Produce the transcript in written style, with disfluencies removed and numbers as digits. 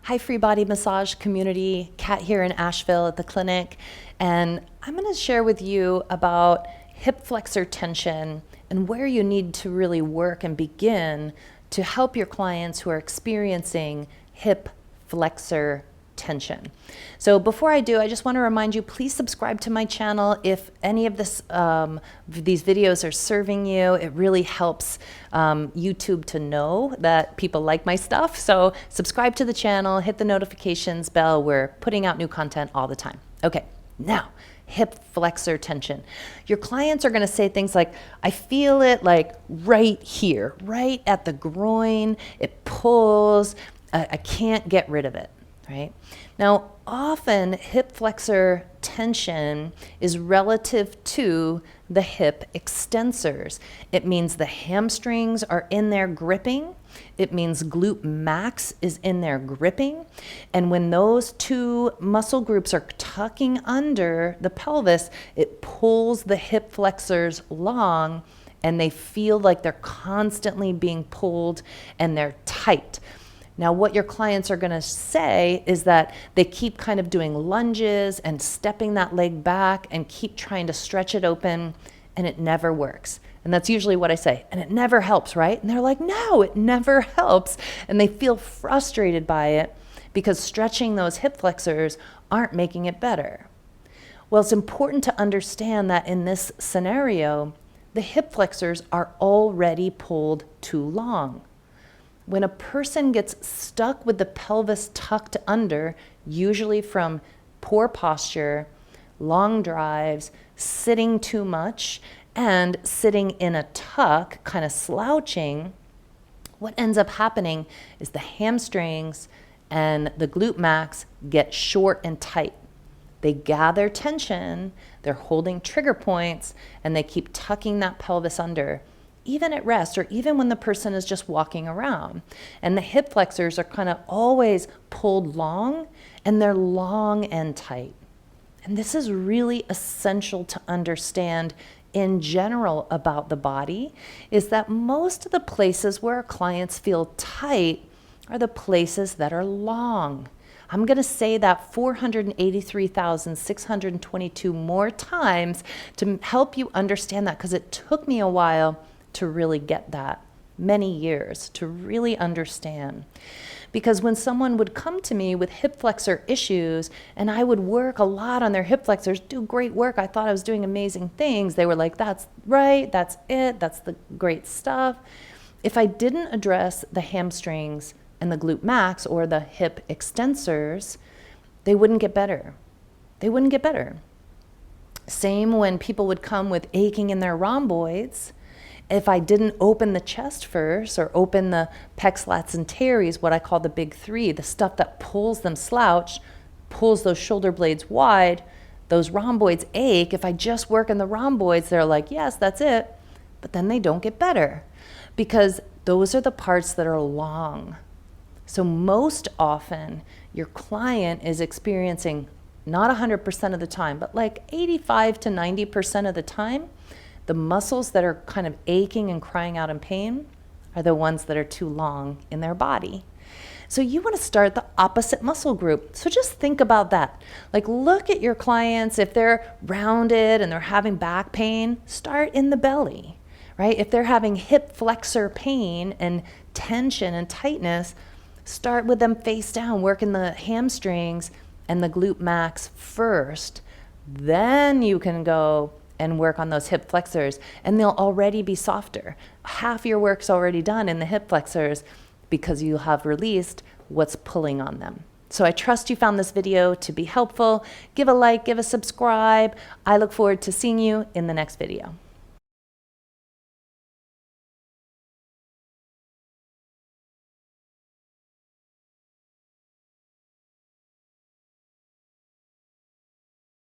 Hi, FreeBody massage community. Kat here in Asheville at the clinic, and I'm going to share with you about hip flexor tension and where you need to really work and begin to help your clients who are experiencing hip flexor tension. So before I do, I just want to remind you, please subscribe to my channel. If any of these videos are serving you, it really helps YouTube to know that people like my stuff. So subscribe to the channel, hit the notifications bell. We're putting out new content all the time. Okay, now hip flexor tension. Your clients are going to say things like, I feel it like right here, right at the groin. It pulls. I can't get rid of it. Right? Now, often hip flexor tension is relative to the hip extensors. It means the hamstrings are in there gripping. It means glute max is in there gripping. And when those two muscle groups are tucking under the pelvis, it pulls the hip flexors long and they feel like they're constantly being pulled and they're tight. Now, what your clients are going to say is that they keep kind of doing lunges and stepping that leg back and keep trying to stretch it open, and it never works. And that's usually what I say, and it never helps, right? And they're like, no, it never helps. And they feel frustrated by it because stretching those hip flexors aren't making it better. Well, it's important to understand that in this scenario, the hip flexors are already pulled too long. When a person gets stuck with the pelvis tucked under, usually from poor posture, long drives, sitting too much, and sitting in a tuck, kind of slouching, what ends up happening is the hamstrings and the glute max get short and tight. They gather tension, they're holding trigger points, and they keep tucking that pelvis under, even at rest or even when the person is just walking around. And the hip flexors are kind of always pulled long, and they're long and tight. And this is really essential to understand in general about the body, is that most of the places where our clients feel tight are the places that are long. I'm going to say that 483,622 more times to help you understand that, because it took me a while to really get that, many years to really understand. Because when someone would come to me with hip flexor issues and I would work a lot on their hip flexors, do great work, I thought I was doing amazing things, they were like, that's right, that's it, that's the great stuff. If I didn't address the hamstrings and the glute max or the hip extensors, they wouldn't get better. They wouldn't get better. Same when people would come with aching in their rhomboids. If I didn't open the chest first or open the pecs, lats, and teres, what I call the big three, the stuff that pulls them slouch, pulls those shoulder blades wide, those rhomboids ache. If I just work in the rhomboids, they're like, yes, that's it. But then they don't get better because those are the parts that are long. So most often, your client is experiencing, not 100% of the time, but like 85 to 90% of the time, the muscles that are kind of aching and crying out in pain are the ones that are too long in their body. So you want to start the opposite muscle group. So just think about that. Like, look at your clients. If they're rounded and they're having back pain, start in the belly, right? If they're having hip flexor pain and tension and tightness, start with them face down, work in the hamstrings and the glute max first. Then you can go and work on those hip flexors, and they'll already be softer. Half your work's already done in the hip flexors because you have released what's pulling on them. So I trust you found this video to be helpful. Give a like, give a subscribe. I look forward to seeing you in the next video.